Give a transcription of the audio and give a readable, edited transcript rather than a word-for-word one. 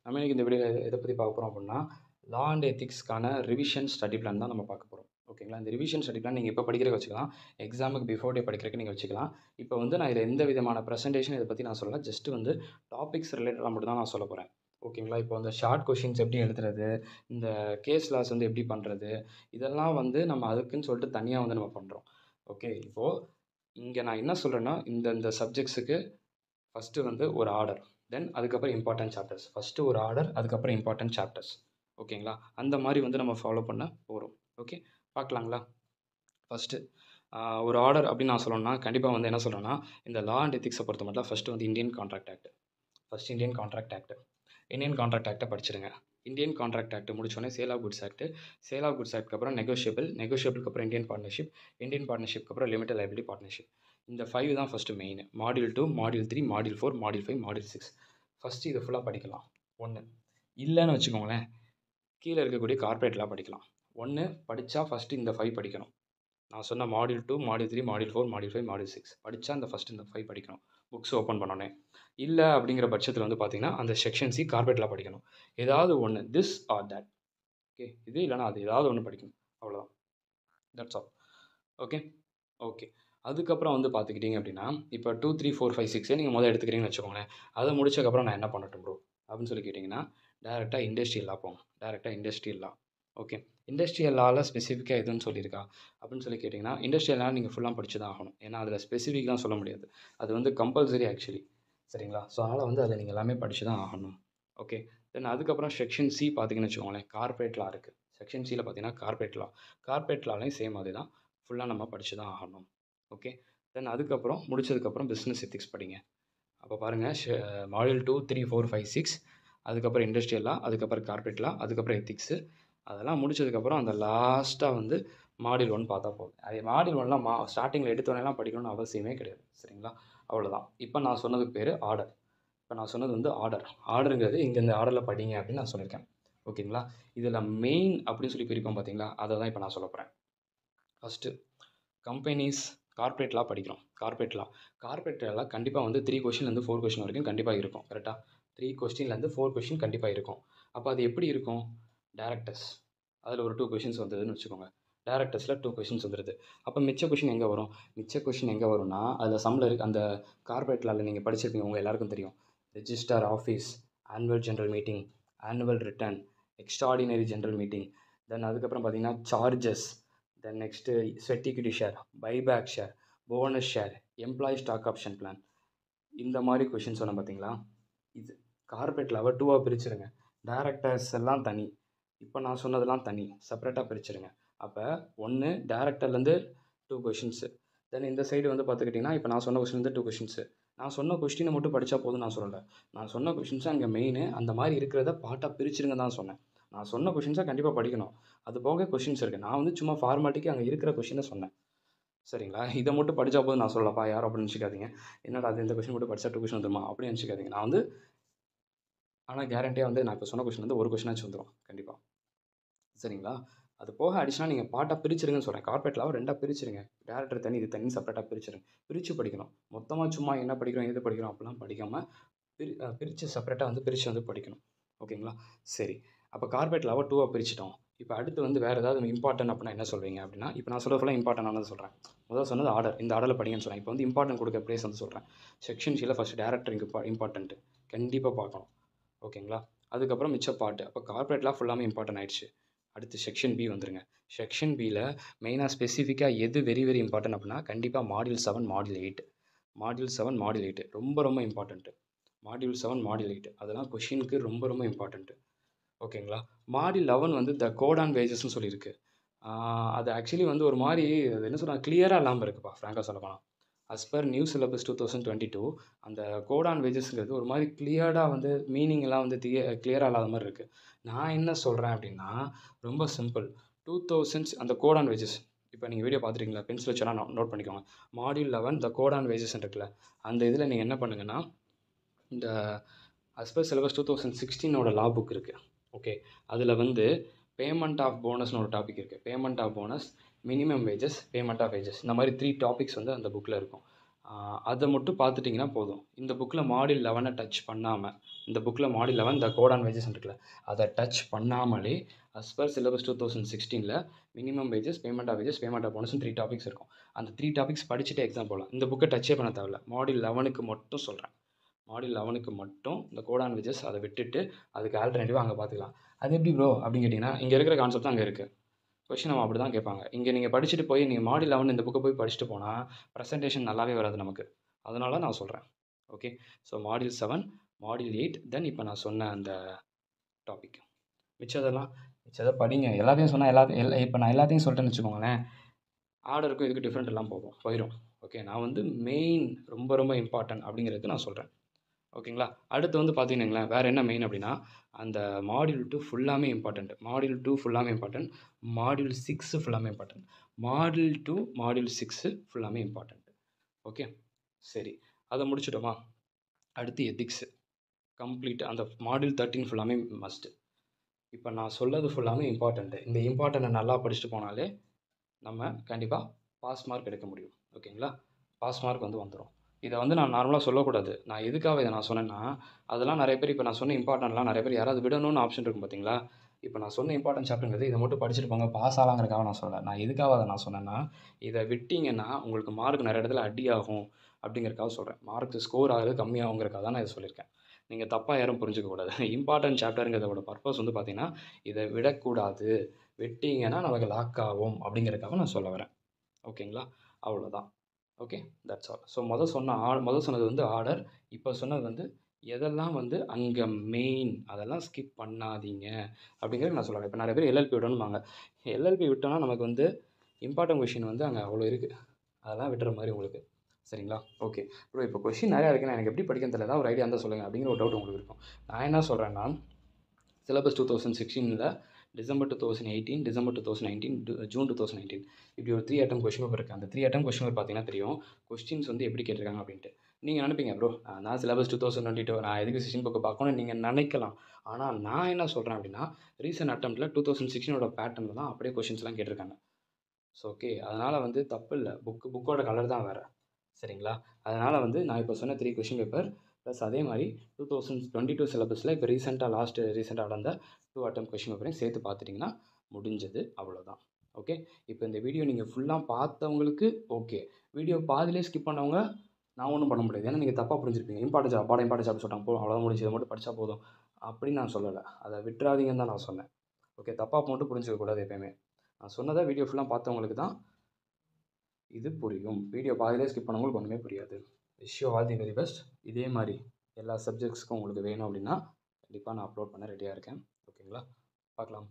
நம்ம இன்னைக்கு இந்த வீடியோவில் எதை பற்றி பார்க்க போகிறோம் அப்படின்னா லா அண்ட் எத்திக்ஸ்க்கான ரிவிஷன் ஸ்டடி பிளான் தான் நம்ம பார்க்க போகிறோம். ஓகேங்களா? இந்த ரிவிஷன் ஸ்டடி பிளான் நீங்கள் இப்போ படிக்கிறதுக்கு வச்சுக்கலாம், எக்ஸாமுக்கு பிஃபோர் டே படிக்கிறதுக்கு நீங்கள் வச்சுக்கலாம். இப்போ வந்து நான் இதில் எந்த விதமான ப்ரெசன்டேஷன் இதை பற்றி நான் சொல்லல, ஜஸ்ட் வந்து டாபிக்ஸ் ரிலேட்டடாக மட்டும் தான் நான் சொல்ல போகிறேன். ஓகேங்களா? இப்போ அந்த ஷார்ட் கொஷின்ஸ் எப்படி எழுதுறது, இந்த கேஸ் லாஸ் வந்து எப்படி பண்ணுறது, இதெல்லாம் வந்து நம்ம அதுக்குன்னு சொல்லிட்டு தனியாக வந்து நம்ம பண்ணுறோம். ஓகே, இப்போது இங்கே நான் என்ன சொல்கிறேன்னா, இந்த சப்ஜெக்ட்ஸுக்கு ஃபஸ்ட்டு வந்து ஒரு ஆர்டர், தென் அதுக்கப்புறம் இம்பார்ட்டன்ட் சாப்டர்ஸ். ஃபஸ்ட்டு ஒரு ஆர்டர், அதுக்கப்புறம் இம்பார்ட்டன்ட் சாப்டர்ஸ். ஓகேங்களா? அந்த மாதிரி வந்து நம்ம ஃபாலோ பண்ண போகிறோம். ஓகே, பார்க்கலாங்களா? ஃபஸ்ட்டு ஒரு ஆர்டர் அப்படின்னு நான் சொல்லணும்னா கண்டிப்பாக வந்து என்ன சொல்கிறேன்னா, இந்த லா அண்ட் எத்திக்ஸை பொறுத்த மட்டும் ஃபஸ்ட்டு வந்து Indian contract act. First Indian contract ஆக்ட்டை படிச்சிடுங்க. இந்தியன் கான்ட்ராக்ட் ஆக்ட் முடிச்சோடனே sale of goods act, sale of goods ஆக்ட்க்கு அப்புறம் நெகோஷியபிளுக்கு அப்புறம் இந்தியன் பார்ட்னர்ஷிப்க்கு அப்புறம் லிமிடெட் லைபிலிட்டி பார்ட்னர்ஷிப். இந்த 5 தான் first main. Module 2, module 3, module 4, module 5, module 6. First இதை ஃபுல்லாக படிக்கலாம். ஒன்று இல்லைன்னு வச்சுக்கோங்களேன், கீழே இருக்கக்கூடிய கார்ப்பரேட்லாம் படிக்கலாம். ஒன்று படித்தா ஃபஸ்ட்டு இந்த 5 படிக்கணும். நான் சொன்ன module 2, module 3, module 4, module 5, module 6 படித்தா இந்த ஃபஸ்ட்டு இந்த 5 படிக்கணும், புக்ஸ் ஓப்பன் பண்ணோன்னே. இல்லை அப்படிங்கிற பட்சத்தில் வந்து பார்த்தீங்கன்னா அந்த செக்ஷன் சி கார்ப்பரேட்லாம் படிக்கணும். ஏதாவது ஒன்று, திஸ் ஆர் தட். ஓகே, இது இல்லைனா அது ஏதாவது ஒன்று படிக்கணும், அவ்வளோதான். That's all. ஓகே ஓகே அதுக்கப்புறம் வந்து பார்த்துக்கிட்டிங்க அப்படின்னா, இப்போ 2, 3, 4, 5, 6 நீங்கள் முதல்ல எடுத்துக்கிறீங்கன்னு வச்சுக்கோங்களேன். அதை முடிச்சதுக்கப்புறம் நான் என்ன பண்ணட்டும் ப்ரோ அப்படின்னு சொல்லி கேட்டிங்கன்னா, டேரெக்டாக இண்டஸ்ட்ரியல் லா போங்க. டேரெக்டாக இண்டஸ்ட்ரியல் லா. ஓகே, இண்டஸ்ட்ரியல் லாவில் ஸ்பெசிஃபிக்காக எதுன்னு சொல்லியிருக்கா அப்படின்னு சொல்லி கேட்டிங்கன்னா, இண்டஸ்ட்ரியல் லா நீங்கள் ஃபுல்லாக படிச்சு தான் ஆகணும். ஏன்னா அதில் ஸ்பெசிஃபிக்லாம் சொல்ல முடியாது, அது வந்து கம்பல்சரி ஆக்சுவலி. சரிங்களா? ஸோ அதனால் வந்து அதில் நீங்கள் எல்லாமே படித்து தான் ஆகணும். ஓகே, தென் அதுக்கப்புறம் செக்ஷன் சி பார்த்தீங்கன்னு வச்சுக்கோங்களேன், கார்ப்பரேட் லா இருக்குது. செக்ஷன் சியில் பார்த்தீங்கன்னா கார்ப்பரேட் லாலையும் சேம் அதே தான், ஃபுல்லாக நம்ம படித்து தான் ஆகணும். ஓகே, தென் அதுக்கப்புறம் முடிச்சதுக்கப்புறம் பிஸ்னஸ் எத்திக்ஸ் படிங்க. அப்போ பாருங்கள், மாடியூல் 2, 3, 4, 5, 6, அதுக்கப்புறம் இண்டஸ்ட்ரியல் லா, அதுக்கப்புறம் கார்ப்பரேட் லா, அதுக்கப்புறம் எத்திக்ஸு. அதெல்லாம் முடிச்சதுக்கப்புறம் அந்த லாஸ்ட்டாக வந்து மாடியூல் 1 பார்த்தா போதும். அது மாடியூல் 1லாம் ஸ்டார்டிங்கில் எடுத்தோடனேலாம் படிக்கணும்னு அவசியமே கிடையாது. சரிங்களா? அவ்வளோதான். இப்போ நான் சொன்னதுக்கு பேர் ஆர்டர். இப்போ நான் சொன்னது வந்து ஆர்டருங்கிறது இங்கே இந்த ஆர்டரில் படிங்க அப்படின்னு நான் சொல்லியிருக்கேன். ஓகேங்களா? இதில் மெயின் அப்படின்னு சொல்லி பிரிப்போம் பார்த்தீங்களா, அதை தான் இப்போ நான் சொல்ல போகிறேன். ஃபஸ்ட்டு கம்பெனிஸ் கார்ப்பரேட் லா படிக்கிறோம். கார்ப்பரேட் லா கண்டிப்பாக வந்து 3 கொஷின்லேருந்து 4 கொஷின் வரைக்கும் கண்டிப்பாக இருக்கும். கரெக்டாக 3 கொஸ்டின்லேருந்து 4 கொஷின் கண்டிப்பாக இருக்கும். அப்போ அது எப்படி இருக்கும்? டைரக்டர்ஸ் அதில் ஒரு 2 கொஷின்ஸ் வந்ததுன்னு வச்சுக்கோங்க. டைரக்டர்ஸில் 2 கொஷின்ஸ் வந்துடுது. அப்போ மிச்ச கொஷின் எங்கே வரும்? வரும்னா அதில் சம்மில் இருக்குது. அந்த கார்ப்பரேட் லாவில் நீங்கள் படிச்சிருப்பீங்க, உங்கள் எல்லாருக்கும் தெரியும். Registrar office, annual general meeting, annual return, extraordinary general meeting, then அதுக்கப்புறம் பார்த்தீங்கன்னா charges, then next sweat equity share, buyback share, bonus share, employee stock option plan. இந்த மாதிரி கொஷின்ஸ் சொன்னேன் பார்த்தீங்களா, இது கார்ப்பரேட் லாவை 2ஆக பிரிச்சுருங்க. டைரக்டர்ஸ் எல்லாம் தனி, இப்போ நான் சொன்னதெல்லாம் தனி, செப்பரேட்டாக பிரிச்சுருங்க. அப்போ ஒன்று டைரக்டர்லேருந்து 2 கொஷின்ஸு, தென் இந்த சைடு வந்து பார்த்துக்கிட்டிங்கன்னா இப்போ நான் சொன்ன கொஷின்லேருந்து 2 கொஷின்ஸு. நான் சொன்ன கொஸ்டினை மட்டும் படித்தா போதும் நான் சொல்லலை, நான் சொன்ன கொஷின்ஸை அங்கே மெயின் அந்த மாதிரி இருக்கிறத பார்ட்டாக பிரிச்சுருங்க தான் சொன்னேன். நான் சொன்ன கொஷின்ஸை கண்டிப்பாக படிக்கணும், அது போக கொஷின்ஸ் இருக்குது. நான் வந்து சும்மா ஃபார்மாலிட்டிக்கு அங்கே இருக்கிற கொஷினை சொன்னேன். சரிங்களா? இதை மட்டும் படித்தா போதும் நான் சொல்லப்பா யாரும் அப்படின்னு நினச்சிக்காதீங்க. என்னடா அது இந்த கொஷின் மட்டும் படித்தா 2 கொஷின் வந்துருமா அப்படின்னு நினச்சிக்காதீங்க. நான் வந்து ஆனால் கேரண்டியாக வந்து நான் இப்போ சொன்ன கொஷின் வந்து ஒரு கொஷினாச்சும் வந்துடும் கண்டிப்பாக. சரிங்களா? அது போக அடிஷனாக நீங்கள் பார்ட்டாக பிரிச்சுருங்கன்னு சொல்கிறேன். கார்ப்பரேட் லாவை 2ஆக பிரிச்சுருங்க. டேரக்டர் தனி, இது தனி, செப்பரேட்டாக பிரிச்சுருங்க. பிரித்து படிக்கணும். மொத்தமாக சும்மா என்ன படிக்கிறோம் எது படிக்கிறோம் அப்படிலாம் படிக்காமல் பிரித்து செப்பரேட்டாக வந்து பிரித்து வந்து படிக்கணும். ஓகேங்களா? சரி, அப்போ கார்ப்பரேட் லாவை 2ஆக பிரிச்சுட்டோம். இப்போ அடுத்து வந்து வேறு ஏதாவது இம்பார்ட்டன்ட் அப்படின்னா என்ன சொல்வீங்க அப்படின்னா, இப்போ நான் சொல்கிறது ஃபுல்லாக இம்பார்ட்டன்டானது சொல்கிறேன். முதல்ல சொன்னது ஆர்டர், இந்த ஆர்டரில் படிங்கன்னு சொல்கிறேன். இப்போ வந்து இம்பார்ட்டன்ட் கொடுக்க ப்ளேஸ் வந்து சொல்கிறேன். செக்ஷன் சியில் ஃபஸ்ட்டு டேரக்டர் இம்பார்ட்டன்ட்டு கண்டிப்பாக பார்க்கணும். ஓகேங்களா? அதுக்கப்புறம் மிச்ச பார்ட்டு. அப்போ கார்ப்பரேட் லா ஃபுல்லாமே இம்பார்ட்டன்ட் ஆயிடுச்சு. அடுத்து செக்ஷன் பி வந்துருங்க. செக்ஷன் பியில் மெயினாக ஸ்பெசிஃபிக்காக எது வெரி வெரி இம்பார்ட்டன்ட் அப்படின்னா கண்டிப்பாக மாடியூல் 7, மாடியூல் 8. மாடியூல் 7, மாடியூல் 8 ரொம்ப ரொம்ப இம்பார்ட்டன்ட்டு. மாடியூல் 7, மாடியூல் 8 அதெல்லாம் கொஷினுக்கு ரொம்ப ரொம்ப இம்பார்ட்டன்ட்டு. ஓகேங்களா? மாடியூல் 11 வந்து த கோட் ஆன் வேஜஸ்ன்னு சொல்லியிருக்கு. அது ஆக்சுவலி வந்து ஒரு மாதிரி அது என்ன சொல்கிறாங்க, கிளியராக இல்லாமல் இருக்குப்பா ஃப்ராங்காக சொல்லப்போனால். அஸ் பர் நியூ சிலபஸ் 2022 அந்த கோட் ஆன் வேஜஸ்ங்கிறது ஒரு மாதிரி கிளியர்டாக வந்து மீனிங் எல்லாம் வந்து கிளியராக இல்லாத மாதிரி இருக்குது. நான் என்ன சொல்கிறேன் அப்படின்னா ரொம்ப சிம்பிள். 2000 அந்த கோட் ஆன் வேஜஸ், இப்போ நீங்கள் வீடியோ பார்த்துருக்கீங்களா, பென்சில் வச்சா நோட் பண்ணிக்கோங்க. Module 11 the code on wages இருக்குல்ல, அந்த இதில் நீங்கள் என்ன பண்ணுங்கன்னா இந்த as per syllabus 2016 law book இருக்குது. ஓகே, அதில் வந்து பேமெண்ட் ஆஃப் போனஸ்னு ஒரு டாபிக் இருக்குது. Payment of bonus, minimum wages, payment of wages, இந்த மாதிரி 3 டாபிக்ஸ் வந்து அந்த புக்கில் இருக்கும். அதை மட்டும் பார்த்துட்டிங்கன்னா போதும். இந்த புக்கில் மாடியூல் 11 டச் பண்ணாமல், இந்த புக்கில் மாடியூல் 11 இந்த கோட் அண்ட் வேஜஸ் இருக்குல்ல, அதை டச் பண்ணாமலே அஸ் பர் சிலபஸ் 2016ல் minimum wages, payment of wages, payment of போனஸ்னு 3 டாபிக்ஸ் இருக்கும். அந்த 3 டாபிக்ஸ் படிச்சுட்டு எக்ஸாம் போகலாம். இந்த புக்கை டச்சே பண்ண தேவையில்ல. மாடியூல் 11க்கு மட்டும் சொல்கிறேன். மாடியூல் 11க்கு மட்டும் இந்த கோட் அண்ட் வேஜஸ் அதை விட்டுட்டு அதுக்கு ஆல்டர்னேட்டிவாக அங்கே பார்த்துக்கலாம். அது எப்படி ப்ரோ அப்படின்னு கேட்டிங்கன்னா, இங்கே இருக்கிற கான்செப்ட் தான் அங்கே இருக்குது. கொஷின் நம்ம அப்படி தான் கேட்பாங்க. இங்கே நீங்கள் படிச்சுட்டு போய் நீங்கள் மாடியூல் 11 இந்த புக்கை போய் படிச்சுட்டு போனால் ப்ரெசன்டேஷன் நல்லாவே வராது நமக்கு. அதனால நான் சொல்கிறேன். ஓகே, ஸோ மாடியூல் 7, மாடியூல் 8, தென் இப்போ நான் சொன்ன அந்த டாபிக். மிச்சதை படிங்க. எல்லாத்தையும் சொன்னால் இப்போ நான் எல்லாத்தையும் சொல்லிட்டேன்னு வச்சுக்கோங்களேன், ஆர்டருக்கும் இதுக்கு டிஃப்ரெண்ட் எல்லாம் போயிடும். ஓகே, நான் வந்து மெயின் ரொம்ப ரொம்ப இம்பார்ட்டன்ட் அப்படிங்கிறது நான் சொல்கிறேன். ஓகேங்களா. அடுத்து வந்து பார்த்தீங்கன்னா வேறு என்ன மெயின் அப்படின்னா, அந்த மாடியூல் 2 ஃபுல்லாமே இம்பார்ட்டண்ட். மாடியூல் 2 ஃபுல்லாமே இம்பார்ட்டண்ட். மாடியூல் 6 ஃபுல்லாமே இம்பார்ட்டண்ட். மாடியூல் 2, மாடியூல் 6 ஃபுல்லாமே இம்பார்ட்டண்ட். ஓகே, சரி, அதை முடிச்சிட்டோமா? அடுத்து எத்திக்ஸு கம்ப்ளீட். அந்த மாடியூல் 13 ஃபுல்லாமே மஸ்ட்டு. இப்போ நான் சொல்லது ஃபுல்லாமே இம்பார்ட்டண்ட்டு. இந்த இம்பார்ட்டண்ட்டை நல்லா படிச்சுட்டு போனாலே நம்ம கண்டிப்பாக பாஸ் மார்க் எடுக்க முடியும். ஓகேங்களா, பாஸ் மார்க் வந்து வந்துடும். இதை வந்து நான் நார்மலாக சொல்லக்கூடாது. நான் எதுக்காக இதை நான் சொன்னேன்னா, அதெல்லாம் நிறைய பேர் இப்போ நான் சொன்ன இம்பார்ட்டன்ட்லாம் நிறைய பேர் யாராவது விடணும்னு ஆப்ஷன் இருக்கும் பார்த்தீங்களா? இப்போ நான் சொன்ன இம்பார்ட்டன்ட் சாப்டருங்கிறது இதை மட்டும் படிச்சுட்டு போங்க பாஸ் ஆகலாங்கிறதுக்காக நான் சொல்லலை. நான் எதுக்காக அதை நான் சொன்னேன்னா, இதை விட்டிங்கன்னா உங்களுக்கு மார்க் நிறைய இடத்துல அடி ஆகும் அப்படிங்கிறதுக்காக சொல்கிறேன். மார்க் ஸ்கோர் ஆகிறது கம்மியாகுங்கிறதுக்காக தான் நான் இதை சொல்லியிருக்கேன். நீங்கள் தப்பாக யாரும் புரிஞ்சிக்கக்கூடாது. இம்பார்ட்டன்ட் சாப்டருங்கிறதோட பர்பஸ் வந்து பார்த்தீங்கன்னா, இதை விடக்கூடாது, விட்டிங்கன்னா நமக்கு லாக் ஆகும் அப்படிங்கிறதுக்காக நான் சொல்ல வரேன். ஓகேங்களா, அவ்வளோதான். Okay, that's all. ஸோ மொதல் சொன்னது வந்து ஆர்டர். இப்போ சொன்னது வந்து எதெல்லாம் வந்து அங்கே மெயின், அதெல்லாம் ஸ்கிப் பண்ணாதீங்க அப்படிங்கிறது நான் சொல்லுவேன். இப்போ நிறைய பேர் எல்எல்பி விடணும்பாங்க. எல்எல்பி விட்டோன்னா நமக்கு வந்து இம்பார்ட்டன்ட் கொஷின் வந்து அங்கே அவ்வளோ இருக்குது. அதெல்லாம் விட்டுற மாதிரி உங்களுக்கு. சரிங்களா, ஓகே ப்ரோ. இப்போ கொஷின் நிறையா இருக்குன்னா எனக்கு எப்படி படிக்கன்னு தெரியல, ஏதாவது ஒரு ஐடியா இருந்தால் சொல்லுங்கள் அப்படிங்கிற ஒரு டவுட் உங்களுக்கு இருக்கும். நான் என்ன சொல்கிறேன்னா, சிலபஸ் 2016ல் டிசம்பர் 2018, டிசம்பர் 2019, ஜூன் 2019 இப்படி ஒரு 3 அட்டம் கொஷின் பேப்பர் இருக்குது. அந்த 3 அட்டம் கொஷின் பேப்பர் பார்த்தீங்கன்னா தெரியும் கொஸ்டின்ஸ் வந்து எப்படி கேட்டிருக்காங்க அப்படின்ட்டு. நீங்கள் நினைப்பீங்க ப்ரோ நான் சிலபஸ் 2022 நான் எதுக்கு 16 புக்கு பார்க்கணும்னு நீங்கள் நினைக்கலாம். ஆனால் நான் என்ன சொல்கிறேன் அப்படின்னா, ரீசன்ட் அட்டம்ப்டில் 2016 பேட்டர்னில் தான் அப்படியே கொஷின்ஸ்லாம் கேட்டிருக்காங்க. ஸோ ஓகே, அதனால் வந்து தப்பு இல்லை. புக்கோட கலர் தான் வேறு. சரிங்களா, அதனால் வந்து நான் இப்போ சொன்ன 3 கொஷின் பேப்பர் ப்ளஸ் அதே மாதிரி 2022 சிலபஸில் இப்போ ரீசெண்டாக நடந்த 2 அட்டம் கொஷின் பேப்பரையும் சேர்த்து பார்த்துட்டிங்கன்னா முடிஞ்சது. அவ்வளோதான். ஓகே, இப்போ இந்த வீடியோ நீங்கள் ஃபுல்லாக பார்த்தவங்களுக்கு ஓகே. வீடியோ பாதிலே ஸ்கிப் பண்ணவங்க நான் ஒன்றும் பண்ண முடியாது. ஏன்னா நீங்கள் தப்பாக புரிஞ்சிருப்பீங்க. இம்பார்ட்டன்ட் சாப்பிட்டு சொல்லிட்டாங்க போதும் அவ்வளோதான் முடிஞ்சு, இதை மட்டும் படித்தா போதும் அப்படின்னு நான் சொல்லலை. அதை விட்டுறாதீங்கன்னு தான் நான் சொன்னேன். ஓகே, தப்பாக மட்டும் புரிஞ்சிக்கக்கூடாது எப்போயுமே. நான் சொன்னதை வீடியோ ஃபுல்லாக பார்த்தவங்களுக்கு தான் இது புரியும். வீடியோ பாதியிலே ஸ்கிப் பண்ணவங்களுக்கு ஒன்றுமே புரியாது. Wish you all the very best. இதே மாதிரி எல்லா சப்ஜெக்ட்ஸ்க்கும் உங்களுக்கு வேணும் அப்படின்னா கண்டிப்பாக நான் அப்லோட் பண்ண ரெடியாக இருக்கேன். ஓகேங்களா, பார்க்கலாம்.